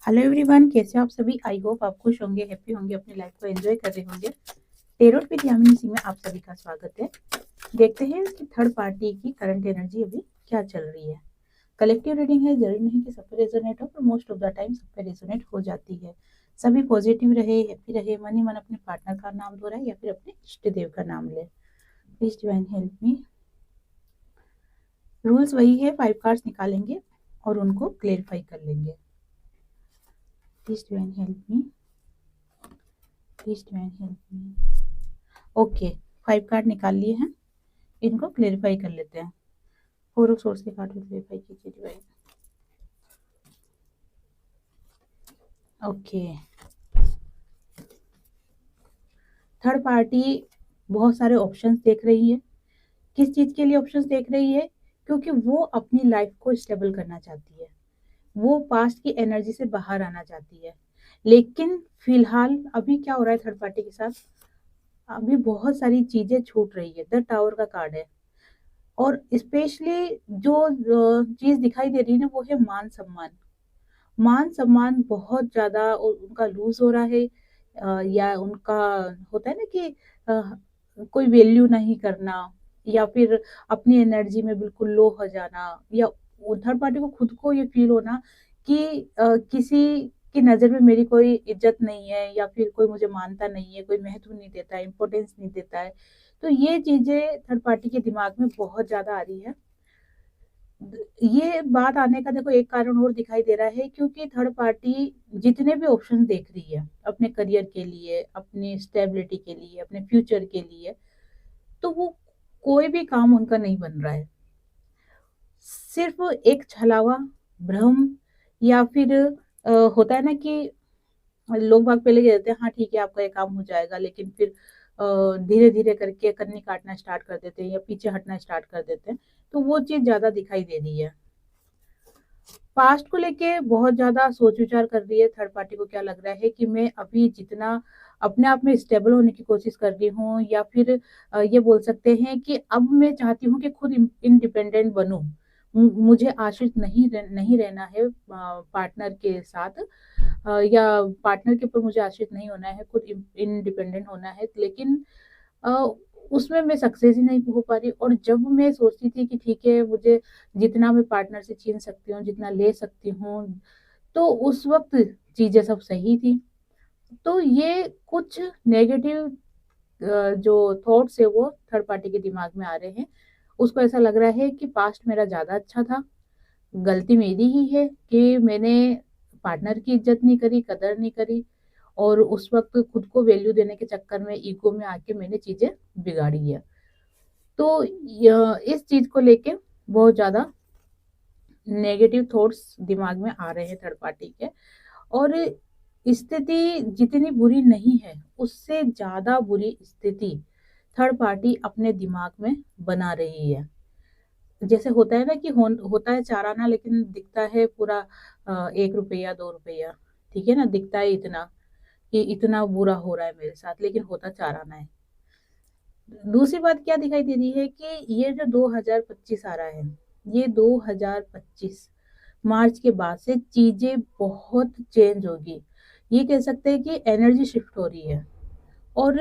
Hello everyone, कैसे हो आप सभी। आई होप आप खुश होंगे, हैप्पी होंगे, अपनी लाइफ को एंजॉय कर रहे होंगे। टेरोट विद यामिनी सिंह में आप सभी का स्वागत है। देखते हैं कि थर्ड पार्टी की करंट एनर्जी अभी क्या चल रही है। कलेक्टिव रीडिंग है, जरूरी नहीं कि सब पे रेजोनेट हो, पर मोस्ट ऑफ द टाइम सब पे रेजोनेट हो जाती है। सभी पॉजिटिव रहे, हैप्पी रहे, मन ही मन अपने पार्टनर का नाम लो रहा है या फिर अपने इष्ट देव का नाम ले। Please divine help me. Rules वही है, 5 कार्ड्स निकालेंगे और उनको क्लेरिफाई कर लेंगे। Please divine help me, please divine help me. Okay, 5 card निकाल लिए हैं, इनको क्लेरिफाई कर लेते हैं। 4 ऑफ सोर्स के कार्ड को क्लेरिफाई कीजिए डिवाइन। ओके, थर्ड पार्टी बहुत सारे ऑप्शंस देख रही है। किस चीज के लिए ऑप्शंस देख रही है? क्योंकि वो अपनी लाइफ को स्टेबल करना चाहती है, वो पास्ट की एनर्जी से बाहर आना चाहती है। लेकिन फिलहाल अभी क्या हो रहा है थर्ड पार्टी के साथ, अभी बहुत सारी चीजें छूट रही है। द टावर का कार्ड है और स्पेशली जो चीज दिखाई दे रही है ना, वो है मान सम्मान। मान सम्मान बहुत ज्यादा उनका लूज हो रहा है। या उनका होता है ना कि कोई वैल्यू नहीं करना, या फिर अपनी एनर्जी में बिल्कुल लो हो जाना, या थर्ड पार्टी को खुद को ये फील होना कि किसी की नजर में मेरी कोई इज्जत नहीं है, या फिर कोई मुझे मानता नहीं है, कोई महत्व नहीं देता है, इम्पोर्टेंस नहीं देता है। तो ये चीजें थर्ड पार्टी के दिमाग में बहुत ज्यादा आ रही है। ये बात आने का देखो एक कारण और दिखाई दे रहा है, क्योंकि थर्ड पार्टी जितने भी ऑप्शन देख रही है अपने करियर के लिए, अपनी स्टेबिलिटी के लिए, अपने फ्यूचर के लिए, तो वो कोई भी काम उनका नहीं बन रहा है। सिर्फ एक छलावा, भ्रम, या फिर होता है ना कि लोग भाग पहले कहते हैं हाँ ठीक है आपका ये काम हो जाएगा, लेकिन फिर धीरे धीरे करके कन्नी काटना स्टार्ट कर देते हैं या पीछे हटना स्टार्ट कर देते हैं। तो वो चीज ज्यादा दिखाई दे रही है। पास्ट को लेके बहुत ज्यादा सोच विचार कर रही है थर्ड पार्टी को। क्या लग रहा है कि मैं अभी जितना अपने आप में स्टेबल होने की कोशिश कर रही हूँ, या फिर ये बोल सकते हैं कि अब मैं चाहती हूँ कि खुद इंडिपेंडेंट बनूं। मुझे आश्रित नहीं रहना है पार्टनर के साथ, या पार्टनर के ऊपर मुझे आश्रित नहीं होना है, खुद इंडिपेंडेंट होना है। लेकिन अ, उसमें मैं सक्सेस ही नहीं हो पा रही। और जब मैं सोचती थी कि ठीक है मुझे जितना मैं पार्टनर से छीन सकती हूँ, जितना ले सकती हूँ, तो उस वक्त चीजें सब सही थी। तो ये कुछ नेगेटिव जो थॉट्स है वो थर्ड पार्टी के दिमाग में आ रहे हैं। उसको ऐसा लग रहा है कि पास्ट मेरा ज्यादा अच्छा था, गलती मेरी ही है कि मैंने पार्टनर की इज्जत नहीं करी, कदर नहीं करी, और उस वक्त खुद को वैल्यू देने के चक्कर में, ईगो में आके मैंने चीजें बिगाड़ी है। तो इस चीज को लेके बहुत ज्यादा नेगेटिव थॉट्स दिमाग में आ रहे हैं थर्ड पार्टी के। और स्थिति जितनी बुरी नहीं है, उससे ज्यादा बुरी स्थिति थर्ड पार्टी अपने दिमाग में बना रही है। जैसे होता है ना कि होता है 4 आना, लेकिन दिखता है पूरा 1 रुपया 2 रुपया। ठीक है ना, दिखता है इतना कि इतना बुरा हो रहा है मेरे साथ, लेकिन होता 4 आना है। दूसरी बात क्या दिखाई दे रही है कि ये जो 2025 आ रहा है, ये 2025 मार्च के बाद से चीजें बहुत चेंज होगी। ये कह सकते हैं कि एनर्जी शिफ्ट हो रही है। और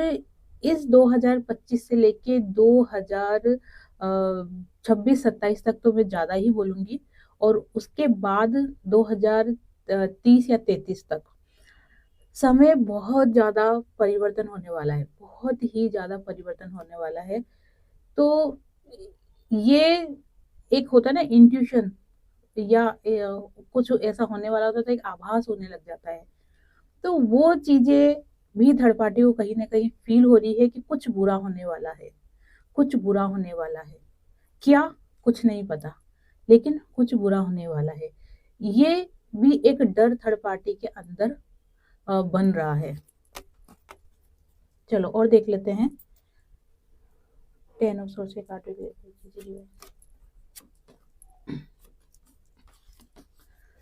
इस 2025 से लेके 2026-27 तक तो मैं ज्यादा ही बोलूंगी, और उसके बाद 2030 या 33 तक समय बहुत ज्यादा परिवर्तन होने वाला है, बहुत ही ज्यादा परिवर्तन होने वाला है। तो ये एक होता है ना इंट्यूशन, या कुछ ऐसा होने वाला होता है तो एक आभास होने लग जाता है। तो वो चीजें भी थर्ड पार्टी को कहीं ना कहीं फील हो रही है कि कुछ बुरा होने वाला है, कुछ बुरा होने वाला है। क्या, कुछ नहीं पता, लेकिन कुछ बुरा होने वाला है। ये भी एक डर थर्ड पार्टी के अंदर बन रहा है। चलो और देख लेते हैं। 10 ऑफ सोर्स के कार्ड कीजिए।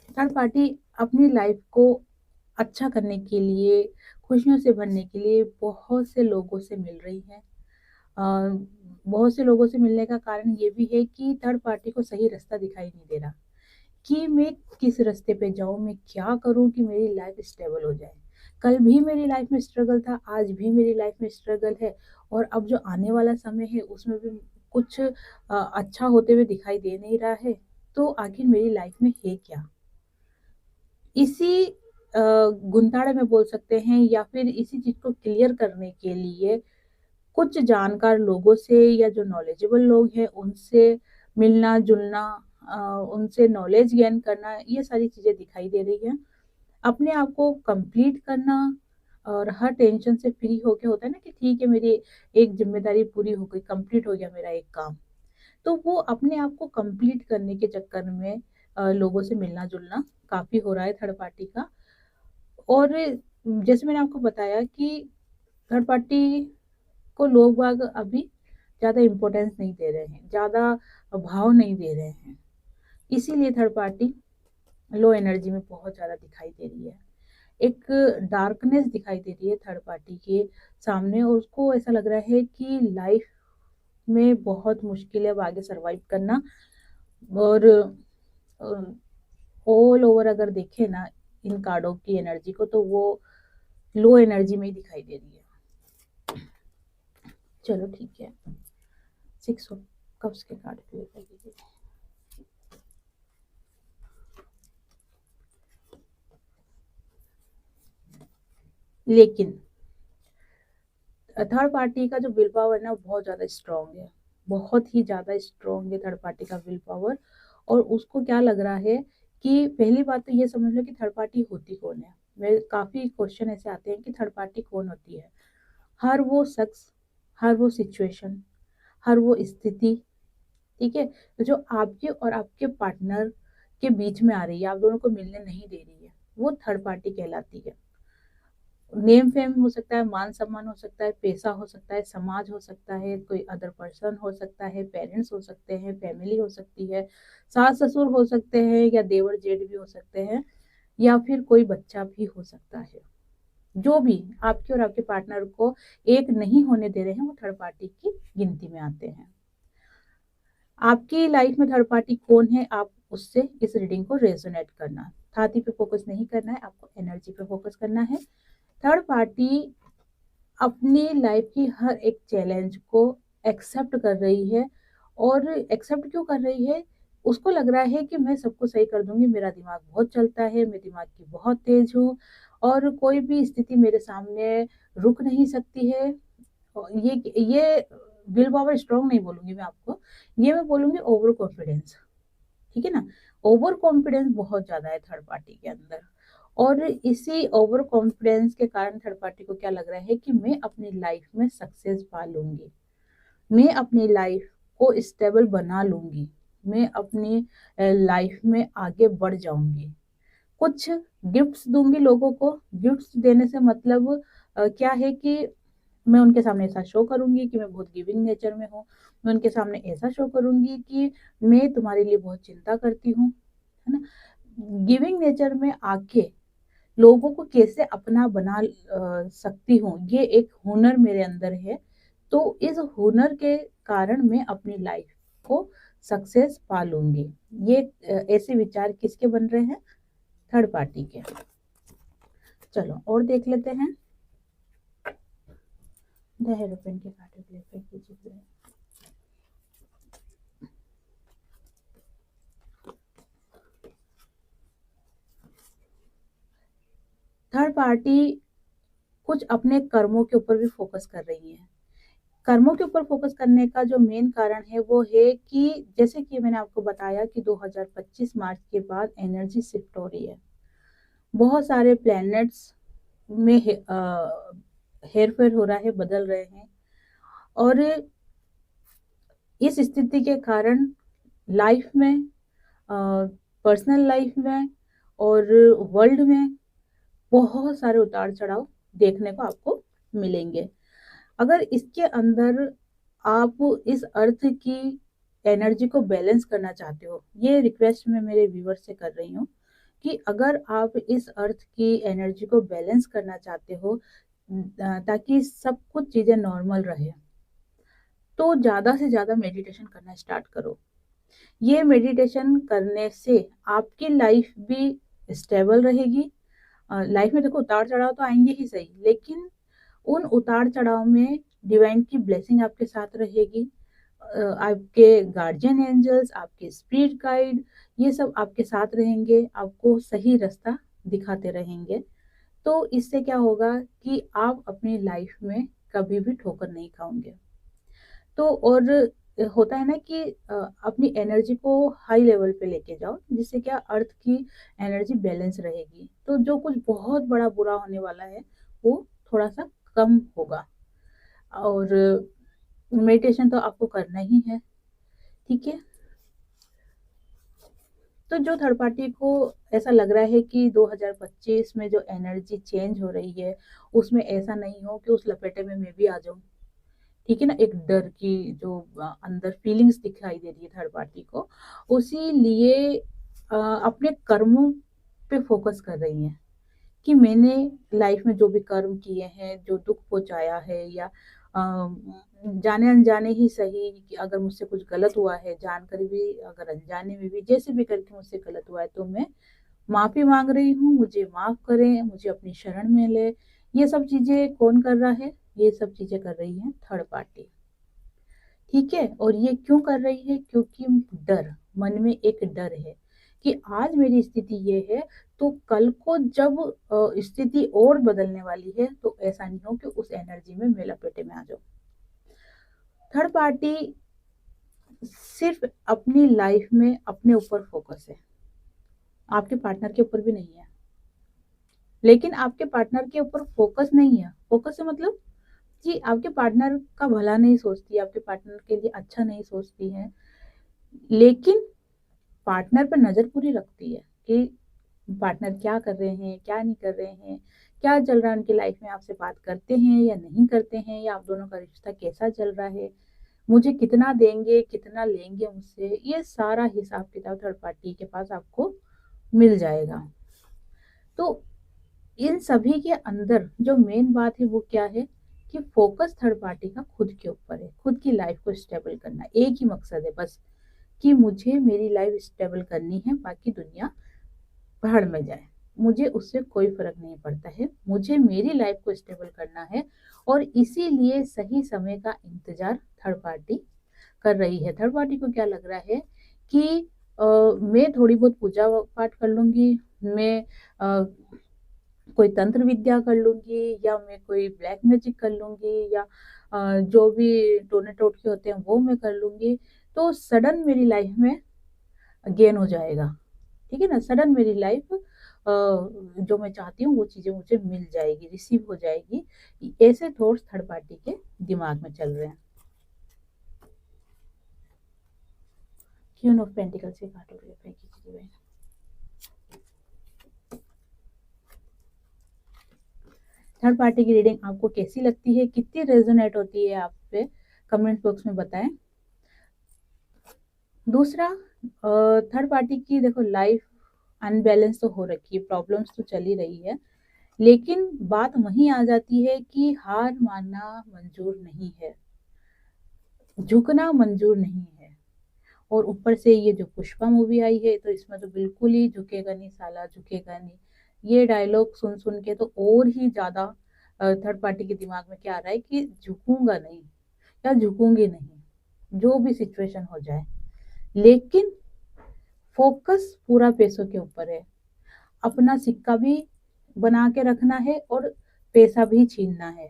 थर्ड पार्टी अपनी लाइफ को अच्छा करने के लिए, खुशियों से भरने के लिए बहुत से लोगों से मिल रही है। बहुत से लोगों से मिलने का कारण ये भी है कि थर्ड पार्टी को सही रास्ता दिखाई नहीं दे रहा, कि मैं किस रास्ते पे जाऊँ, मैं क्या करूँ कि मेरी लाइफ स्टेबल हो जाए। कल भी मेरी लाइफ में स्ट्रगल था, आज भी मेरी लाइफ में स्ट्रगल है और अब जो आने वाला समय है उसमें भी कुछ अच्छा होते हुए दिखाई दे नहीं रहा है, तो आखिर मेरी लाइफ में है क्या? इसी गुंताड़े में बोल सकते हैं या फिर इसी चीज़ को क्लियर करने के लिए कुछ जानकार लोगों से या जो नॉलेजेबल लोग हैं उनसे मिलना-जुलना, अ, उनसे नॉलेज गेन करना, ये सारी चीज़ें दिखाई दे रही हैं। अपने आप को कंप्लीट करना और हर टेंशन से फ्री होके होता है ना कि ठीक है, मेरी एक ज़िम्मेदारी पूरी हो गई, कंप्लीट हो गया मेरा एक काम। तो वो अपने आप को कंप्लीट करने के चक्कर में लोगों से मिलना-जुलना काफ़ी हो रहा है थर्ड पार्टी का। और जैसे मैंने आपको बताया कि थर्ड पार्टी को लोग बाग अभी ज़्यादा इम्पोर्टेंस नहीं दे रहे हैं, ज़्यादा भाव नहीं दे रहे हैं। इसीलिए थर्ड पार्टी लो एनर्जी में बहुत ज़्यादा दिखाई दे रही है। एक डार्कनेस दिखाई दे रही है थर्ड पार्टी के सामने और उसको ऐसा लग रहा है कि लाइफ में बहुत मुश्किल है अब आगे सर्वाइव करना। और ऑल ओवर अगर देखें ना इन कार्डों की एनर्जी को, तो वो लो एनर्जी में ही दिखाई दे रही है। चलो ठीक है, 6 ऑफ कप्स के कार्ड प्ले कर दीजिए। लेकिन थर्ड पार्टी का जो विल पावर है ना, वो बहुत ज़्यादा स्ट्रॉन्ग है, बहुत ही ज़्यादा स्ट्रॉन्ग है थर्ड पार्टी का विल पावर। और उसको क्या लग रहा है कि पहली बात तो ये समझ लो कि थर्ड पार्टी होती कौन है। मेरे काफ़ी क्वेश्चन ऐसे आते हैं कि थर्ड पार्टी कौन होती है। हर वो शख्स, हर वो सिचुएशन, हर वो स्थिति, ठीक है, तो जो आपके और आपके पार्टनर के बीच में आ रही है, आप दोनों को मिलने नहीं दे रही है, वो थर्ड पार्टी कहलाती है। नेम फेम हो सकता है, मान सम्मान हो सकता है, पैसा हो सकता है, समाज हो सकता है, कोई अदर पर्सन हो सकता है, पेरेंट्स हो सकते हैं, फैमिली हो सकती है, सास ससुर हो सकते हैं या देवर जेठ भी हो सकते हैं, या फिर कोई बच्चा भी हो सकता है। जो भी आपके और आपके पार्टनर को एक नहीं होने दे रहे हैं, वो थर्ड पार्टी की गिनती में आते हैं। आपकी लाइफ में थर्ड पार्टी कौन है, आप उससे इस रीडिंग को रेजोनेट करना। छाती पे फोकस नहीं करना है, आपको एनर्जी पे फोकस करना है। थर्ड पार्टी अपनी लाइफ की हर एक चैलेंज को एक्सेप्ट कर रही है। और एक्सेप्ट क्यों कर रही है? उसको लग रहा है कि मैं सबको सही कर दूंगी, मेरा दिमाग बहुत चलता है, मैं दिमाग की बहुत तेज हूँ और कोई भी स्थिति मेरे सामने रुक नहीं सकती है। और ये विल पावर स्ट्रांग नहीं बोलूंगी मैं आपको, ये मैं बोलूंगी ओवर कॉन्फिडेंस। ठीक है ना, ओवर कॉन्फिडेंस बहुत ज्यादा है थर्ड पार्टी के अंदर। और इसी ओवर कॉन्फिडेंस के कारण थर्ड पार्टी को क्या लग रहा है कि मैं अपनी लाइफ में सक्सेस पा लूंगी, मैं अपनी लाइफ को स्टेबल बना लूंगी, मैं अपनी लाइफ में आगे बढ़ जाऊंगी, कुछ गिफ्ट्स दूंगी लोगों को। गिफ्ट्स देने से मतलब क्या है कि मैं उनके सामने ऐसा शो करूंगी कि मैं बहुत गिविंग नेचर में हूँ। मैं उनके सामने ऐसा शो करूंगी कि मैं तुम्हारे लिए बहुत चिंता करती हूँ, है ना। गिविंग नेचर में आके लोगों को कैसे अपना बना सकती हूँ, ये एक हुनर मेरे अंदर है। तो इस हुनर के कारण मैं अपनी लाइफ को सक्सेस पा लूंगी। ये ऐसे विचार किसके बन रहे हैं? थर्ड पार्टी के। चलो और देख लेते हैं। द हेरोपेन के कार्ड प्ले कीजिए। थर्ड पार्टी कुछ अपने कर्मों के ऊपर भी फोकस कर रही है। कर्मों के ऊपर फोकस करने का जो मेन कारण है वो है कि जैसे कि मैंने आपको बताया कि 2025 मार्च के बाद एनर्जी शिफ्ट हो रही है। बहुत सारे प्लैनेट्स में हेर फेर हो रहा है, बदल रहे हैं। और इस स्थिति के कारण लाइफ में, पर्सनल लाइफ में और वर्ल्ड में बहुत सारे उतार चढ़ाव देखने को आपको मिलेंगे। अगर इसके अंदर आप इस अर्थ की एनर्जी को बैलेंस करना चाहते हो, ये रिक्वेस्ट मैं मेरे व्यूवर से कर रही हूँ कि अगर आप इस अर्थ की एनर्जी को बैलेंस करना चाहते हो ताकि सब कुछ चीजें नॉर्मल रहे, तो ज्यादा से ज्यादा मेडिटेशन करना स्टार्ट करो। ये मेडिटेशन करने से आपकी लाइफ भी स्टेबल रहेगी। लाइफ में देखो उतार चढ़ाव तो आएंगे ही सही, लेकिन उन उतार चढ़ाव में डिवाइन की ब्लेसिंग आपके साथ रहेगी। आपके गार्जियन एंजल्स, आपके स्पिरिट गाइड, ये सब आपके साथ रहेंगे, आपको सही रास्ता दिखाते रहेंगे। तो इससे क्या होगा कि आप अपनी लाइफ में कभी भी ठोकर नहीं खाओगे। तो और होता है ना कि अपनी एनर्जी को हाई लेवल पे लेके जाओ, जिससे क्या अर्थ की एनर्जी बैलेंस रहेगी। तो जो कुछ बहुत बड़ा बुरा होने वाला है वो थोड़ा सा कम होगा। और मेडिटेशन तो आपको करना ही है, ठीक है। तो जो थर्ड पार्टी को ऐसा लग रहा है कि 2025 में जो एनर्जी चेंज हो रही है उसमें ऐसा नहीं हो कि उस लपेटे में मैं भी आ जाऊं, ठीक है ना। एक डर की जो अंदर फीलिंग्स दिखाई दे रही है थर्ड पार्टी को, उसी लिए अपने कर्मों पे फोकस कर रही है कि मैंने लाइफ में जो भी कर्म किए हैं, जो दुख पहुंचाया है या जाने अनजाने ही सही, कि अगर मुझसे कुछ गलत हुआ है, जानकर भी अगर अनजाने में भी जैसे भी करके मुझसे गलत हुआ है, तो मैं माफी मांग रही हूँ, मुझे माफ करें, मुझे अपनी शरण में ले। ये सब चीजें कौन कर रहा है? ये सब चीजें कर रही है थर्ड पार्टी, ठीक है। और ये क्यों कर रही है? क्योंकि डर, मन में एक डर है कि आज मेरी स्थिति ये है, तो कल को जब स्थिति और बदलने वाली है तो ऐसा नहीं हो कि उस एनर्जी में मैं लपेटे में आ जाऊं। थर्ड पार्टी सिर्फ अपनी लाइफ में अपने ऊपर फोकस है, आपके पार्टनर के ऊपर भी नहीं है। लेकिन आपके पार्टनर के ऊपर फोकस नहीं है, फोकस है मतलब कि आपके पार्टनर का भला नहीं सोचती, आपके पार्टनर के लिए अच्छा नहीं सोचती है, लेकिन पार्टनर पर नजर पूरी रखती है कि पार्टनर क्या कर रहे हैं, क्या नहीं कर रहे हैं, क्या चल रहा है उनकी लाइफ में, आपसे बात करते हैं या नहीं करते हैं, या आप दोनों का रिश्ता कैसा चल रहा है, मुझे कितना देंगे, कितना लेंगे मुझसे, ये सारा हिसाब किताब थर्ड पार्टी के पास आपको मिल जाएगा। तो इन सभी के अंदर जो मेन बात है वो क्या है कि फोकस थर्ड पार्टी का खुद के ऊपर है, खुद की लाइफ को स्टेबल करना। एक ही मकसद है बस कि मुझे मेरी लाइफ स्टेबल करनी है, बाकी दुनिया भाड़ में जाए, मुझे उससे कोई फर्क नहीं पड़ता है, मुझे मेरी लाइफ को स्टेबल करना है। और इसीलिए सही समय का इंतजार थर्ड पार्टी कर रही है। थर्ड पार्टी को क्या लग रहा है कि मैं थोड़ी बहुत पूजा पाठ कर लूंगी, मैं कोई तंत्र विद्या कर लूंगी, या मैं कोई ब्लैक मैजिक कर लूंगी, या जो भी टोने टोटके होते हैं वो मैं कर लूंगी, तो सडन मेरी लाइफ में गेन हो जाएगा, ठीक है ना। सडन मेरी लाइफ जो मैं चाहती हूँ वो चीजें मुझे मिल जाएगी, रिसीव हो जाएगी। ऐसे थॉट्स थर्ड पार्टी के दिमाग में चल रहे हैं। क्वीन ऑफ पेंटिकल से काटोगे थर्ड पार्टी की रीडिंग आपको कैसी लगती है, कितनी रेजोनेट होती है आप पे, कमेंट बॉक्स में बताएं। दूसरा, थर्ड पार्टी की देखो लाइफ अनबैलेंस तो हो रखी है, प्रॉब्लम्स तो चली रही है, लेकिन बात वहीं आ जाती है कि हार मानना मंजूर नहीं है, झुकना मंजूर नहीं है। और ऊपर से ये जो पुष्पा मूवी आई है तो इसमें तो बिल्कुल ही झुकेगा नहीं साला, झुकेगा नहीं, ये डायलॉग सुन सुन के तो और ही ज्यादा थर्ड पार्टी के दिमाग में क्या आ रहा है कि झुकूंगा नहीं या झुकूंगी नहीं, जो भी सिचुएशन हो जाए। लेकिन फोकस पूरा पैसों के ऊपर है, अपना सिक्का भी बना के रखना है और पैसा भी छीनना है,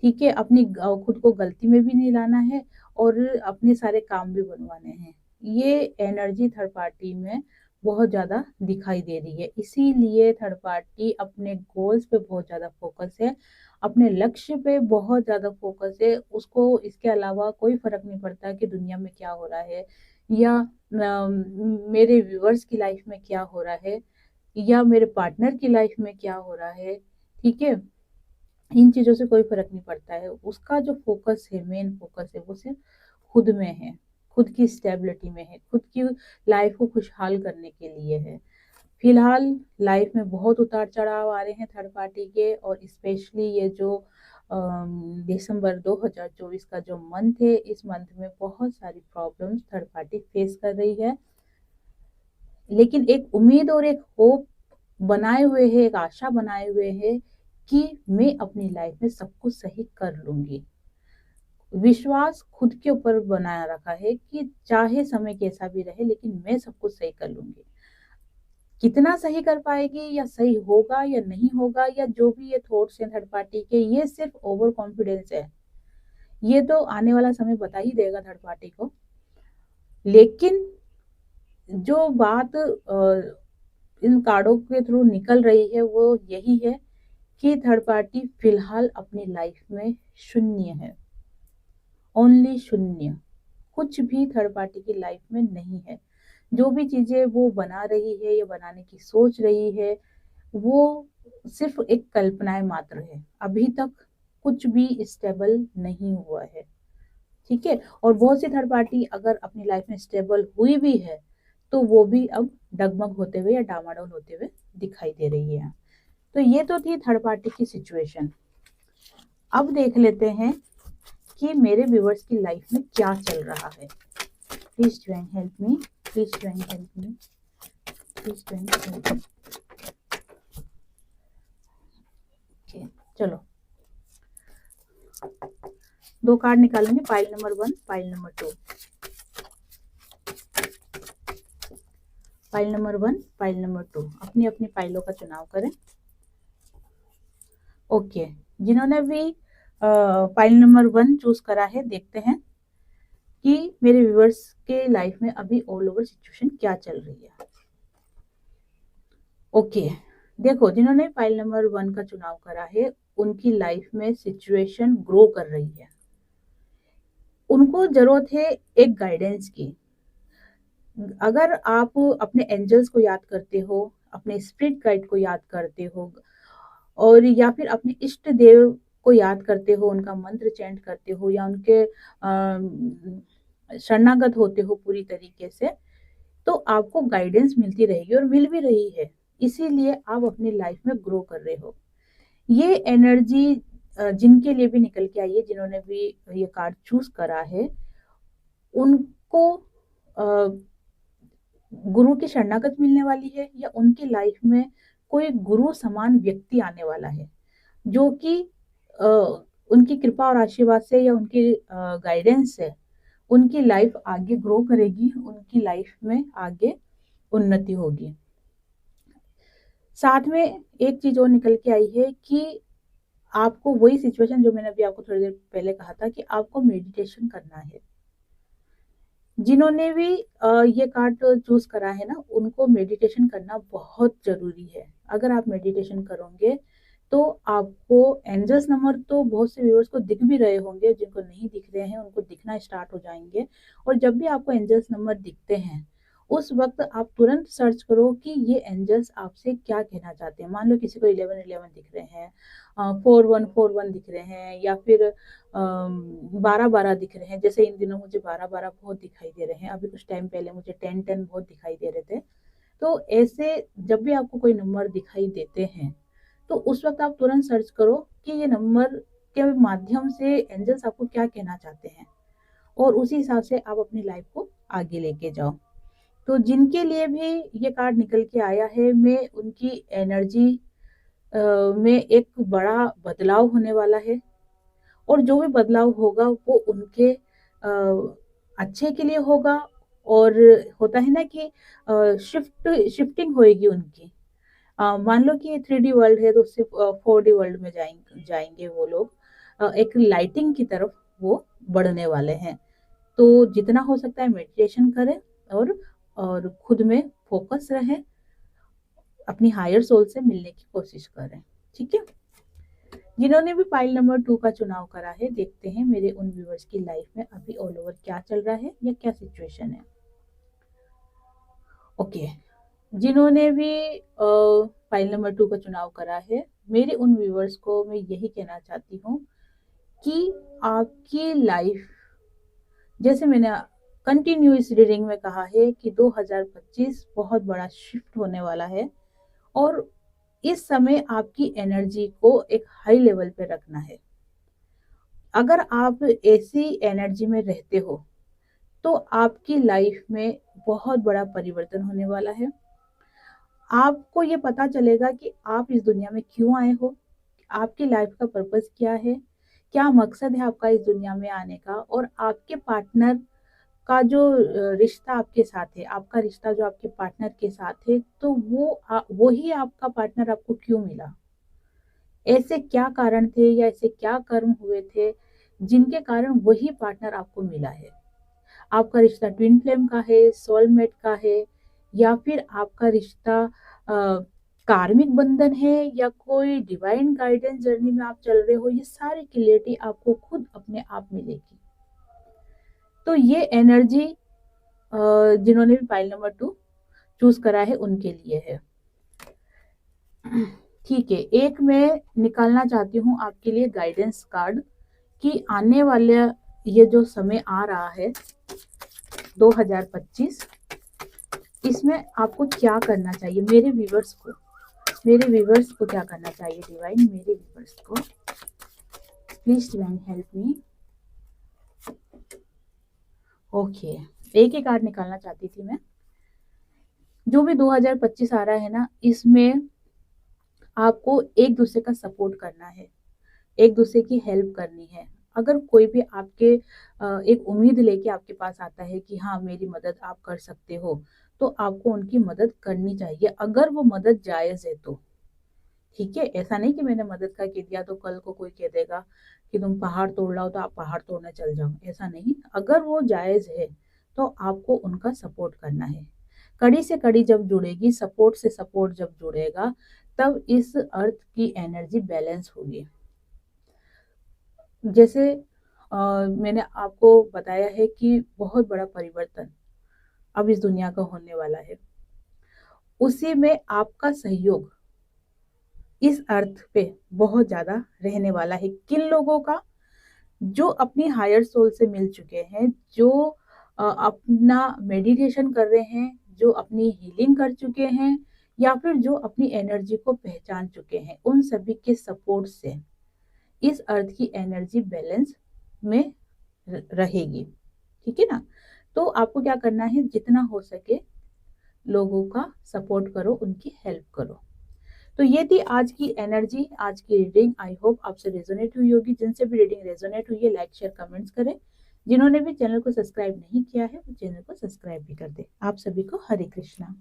ठीक है। अपनी खुद को गलती में भी नहीं लाना है और अपने सारे काम भी बनवाने हैं। ये एनर्जी थर्ड पार्टी में बहुत ज्यादा दिखाई दे रही है, इसीलिए थर्ड पार्टी अपने गोल्स पे बहुत ज्यादा फोकस है, अपने लक्ष्य पे बहुत ज्यादा फोकस है। उसको इसके अलावा कोई फर्क नहीं पड़ता कि दुनिया में क्या हो रहा है, या मेरे व्यूअर्स की लाइफ में क्या हो रहा है, या मेरे पार्टनर की लाइफ में क्या हो रहा है, ठीक है। इन चीजों से कोई फर्क नहीं पड़ता है, उसका जो फोकस है, मेन फोकस है, वो सिर्फ खुद में है, खुद की स्टेबिलिटी में है, खुद की लाइफ को खुशहाल करने के लिए है। फिलहाल लाइफ में बहुत उतार चढ़ाव आ रहे हैं थर्ड पार्टी के, और स्पेशली ये जो दिसंबर 2024 का जो मंथ है, इस मंथ में बहुत सारी प्रॉब्लम्स थर्ड पार्टी फेस कर रही है, लेकिन एक उम्मीद और एक होप बनाए हुए है, एक आशा बनाए हुए है कि मैं अपनी लाइफ में सब कुछ सही कर लूंगी। विश्वास खुद के ऊपर बनाया रखा है कि चाहे समय कैसा भी रहे, लेकिन मैं सब कुछ सही कर लूंगी। कितना सही कर पाएगी, या सही होगा या नहीं होगा, या जो भी ये थॉट्स हैं थर्ड पार्टी के, ये सिर्फ ओवर कॉन्फिडेंस है। ये तो आने वाला समय बता ही देगा थर्ड पार्टी को। लेकिन जो बात इन कार्डों के थ्रू निकल रही है वो यही है कि थर्ड पार्टी फिलहाल अपनी लाइफ में शून्य है, ओनली शून्य। कुछ भी थर्ड पार्टी की लाइफ में नहीं है। जो भी चीजें वो बना रही है या बनाने की सोच रही है, वो सिर्फ एक कल्पनाएं मात्र है। अभी तक कुछ भी स्टेबल नहीं हुआ है, ठीक है। और बहुत सी थर्ड पार्टी अगर अपनी लाइफ में स्टेबल हुई भी है, तो वो भी अब डगमग होते हुए या डामाडोल होते हुए दिखाई दे रही है। तो ये तो थी थर्ड पार्टी की सिचुएशन। अब देख लेते हैं कि मेरे व्यूअर्स की लाइफ में क्या चल रहा है। Please divine help me, please divine help me, please divine help me. चलो 2 कार्ड निकालेंगे, pile number 1, pile number 2। Pile number 1, pile number 2, अपनी अपनी पाइलों का चुनाव करें। ओके, जिन्होंने भी पाइल नंबर 1 चूज करा है, देखते हैं कि मेरे व्यूअर्स के लाइफ में अभी ऑल ओवर सिचुएशन क्या चल रही है। ओके, देखो जिन्होंने पाइल नंबर 1 का चुनाव करा है, उनकी लाइफ में सिचुएशन ग्रो कर रही है। उनको जरूरत है एक गाइडेंस की। अगर आप अपने एंजल्स को याद करते हो, अपने स्पिरिट गाइड को याद करते हो, और या फिर अपने इष्ट देव को याद करते हो, उनका मंत्र चैंट करते हो, या उनके शरणागत होते हो पूरी तरीके से, तो आपको गाइडेंस मिलती रहेगी और मिल भी रही है। इसीलिए आप अपनी लाइफ में ग्रो कर रहे हो। ये एनर्जी जिनके लिए भी निकल के आई है, जिन्होंने भी ये कार्ड चूज करा है, उनको गुरु की शरणागत मिलने वाली है, या उनकी लाइफ में कोई गुरु समान व्यक्ति आने वाला है, जो कि उनकी कृपा और आशीर्वाद से या उनकी गाइडेंस से उनकी लाइफ आगे ग्रो करेगी, उनकी लाइफ में आगे उन्नति होगी। साथ में एक चीज और निकल के आई है कि आपको वही सिचुएशन जो मैंने अभी आपको थोड़ी देर पहले कहा था कि आपको मेडिटेशन करना है। जिन्होंने भी ये कार्ड चूज करा है ना, उनको मेडिटेशन करना बहुत जरूरी है। अगर आप मेडिटेशन करोगे तो आपको एंजल्स नंबर, तो बहुत से व्यूअर्स को दिख भी रहे होंगे, जिनको नहीं दिख रहे हैं उनको दिखना स्टार्ट हो जाएंगे। और जब भी आपको एंजल्स नंबर दिखते हैं, उस वक्त आप तुरंत सर्च करो कि ये एंजल्स आपसे क्या कहना चाहते हैं। मान लो किसी को 1111 दिख रहे हैं, 4141 दिख रहे हैं, या फिर 1212 दिख रहे हैं। जैसे इन दिनों मुझे 1212 बहुत दिखाई दे रहे हैं, अभी कुछ टाइम पहले मुझे 1010 बहुत दिखाई दे रहे थे। तो ऐसे जब भी आपको कोई नंबर दिखाई देते हैं, तो उस वक्त आप तुरंत सर्च करो कि ये नंबर के माध्यम से एंजल्स आपको क्या कहना चाहते हैं, और उसी हिसाब से आप अपनी लाइफ को आगे लेके जाओ। तो जिनके लिए भी ये कार्ड निकल के आया है, मैं उनकी एनर्जी में एक बड़ा बदलाव होने वाला है, और जो भी बदलाव होगा वो उनके अच्छे के लिए होगा। और होता है ना कि शिफ्टिंग होएगी उनकी। मान लो कि 3D वर्ल्ड है, तो सिर्फ 4D वर्ल्ड में जाएंगे वो लोग। एक लाइटिंग की तरफ वो बढ़ने वाले हैं। तो जितना हो सकता है मेडिटेशन करें, और खुद में फोकस रहें, अपनी हायर सोल से मिलने की कोशिश करें, ठीक है। जिन्होंने भी पाइल नंबर 2 का चुनाव करा है, देखते हैं मेरे उन व्यूअर्स की लाइफ में अभी ऑल ओवर क्या चल रहा है या क्या सिचुएशन है। ओके, जिन्होंने भी पाइल नंबर 2 का चुनाव करा है, मेरे उन व्यूअर्स को मैं यही कहना चाहती हूँ कि आपकी लाइफ, जैसे मैंने कंटिन्यूअस रीडिंग में कहा है कि 2025 बहुत बड़ा शिफ्ट होने वाला है, और इस समय आपकी एनर्जी को एक हाई लेवल पे रखना है। अगर आप ऐसी एनर्जी में रहते हो तो आपकी लाइफ में बहुत बड़ा परिवर्तन होने वाला है। आपको ये पता चलेगा कि आप इस दुनिया में क्यों आए हो, आपकी लाइफ का पर्पस क्या है, क्या मकसद है आपका इस दुनिया में आने का, और आपके पार्टनर का जो रिश्ता आपके साथ है, आपका रिश्ता जो आपके पार्टनर के साथ है, तो वो ही आपका पार्टनर आपको क्यों मिला। ऐसे क्या कारण थे या ऐसे क्या कर्म हुए थे जिनके कारण वही पार्टनर आपको मिला है। आपका रिश्ता ट्विन फ्लेम का है, सोलमेट का है, या फिर आपका रिश्ता कार्मिक बंधन है, या कोई डिवाइन गाइडेंस जर्नी में आप चल रहे हो। ये सारी क्लियरिटी आपको खुद अपने आप मिलेगी। तो ये एनर्जी जिन्होंने भी फाइल नंबर 2 चूज करा है उनके लिए है। ठीक है, एक मैं निकालना चाहती हूँ आपके लिए गाइडेंस कार्ड कि आने वाले ये जो समय आ रहा है 2025, इसमें आपको क्या करना चाहिए। मेरे व्यूवर्स को क्या करना चाहिए डिवाइन, मेरे व्यूवर्स को please divine help me. Okay, एक ही कार्ड निकालना चाहती थी मैं। जो भी 2025 आ रहा है ना, इसमें आपको एक दूसरे का सपोर्ट करना है, एक दूसरे की हेल्प करनी है। अगर कोई भी आपके एक उम्मीद लेके आपके पास आता है कि हाँ मेरी मदद आप कर सकते हो, तो आपको उनकी मदद करनी चाहिए, अगर वो मदद जायज है तो। ठीक है, ऐसा नहीं कि मैंने मदद का कह दिया तो कल को कोई कह देगा कि तुम पहाड़ तोड़ लाओ तो आप पहाड़ तोड़ने चल जाओ, ऐसा नहीं। अगर वो जायज है तो आपको उनका सपोर्ट करना है। कड़ी से कड़ी जब जुड़ेगी, सपोर्ट से सपोर्ट जब जुड़ेगा, तब इस अर्थ की एनर्जी बैलेंस होगी। जैसे मैंने आपको बताया है कि बहुत बड़ा परिवर्तन अब इस दुनिया का होने वाला है, उसी में आपका सहयोग इस अर्थ पे बहुत ज्यादा रहने वाला है। किन लोगों का? जो अपनी हायर सोल से मिल चुके हैं, जो अपना मेडिटेशन कर रहे हैं, जो अपनी हीलिंग कर चुके हैं, या फिर जो अपनी एनर्जी को पहचान चुके हैं, उन सभी के सपोर्ट से इस अर्थ की एनर्जी बैलेंस में रहेगी। ठीक है ना। तो आपको क्या करना है, जितना हो सके लोगों का सपोर्ट करो, उनकी हेल्प करो। तो ये थी आज की एनर्जी, आज की रीडिंग। आई होप आपसे रेजोनेट हुई होगी। जिनसे भी रीडिंग रेजोनेट हुई है, लाइक शेयर कमेंट्स करें। जिन्होंने भी चैनल को सब्सक्राइब नहीं किया है, वो चैनल को सब्सक्राइब भी कर दे। आप सभी को हरे कृष्णा।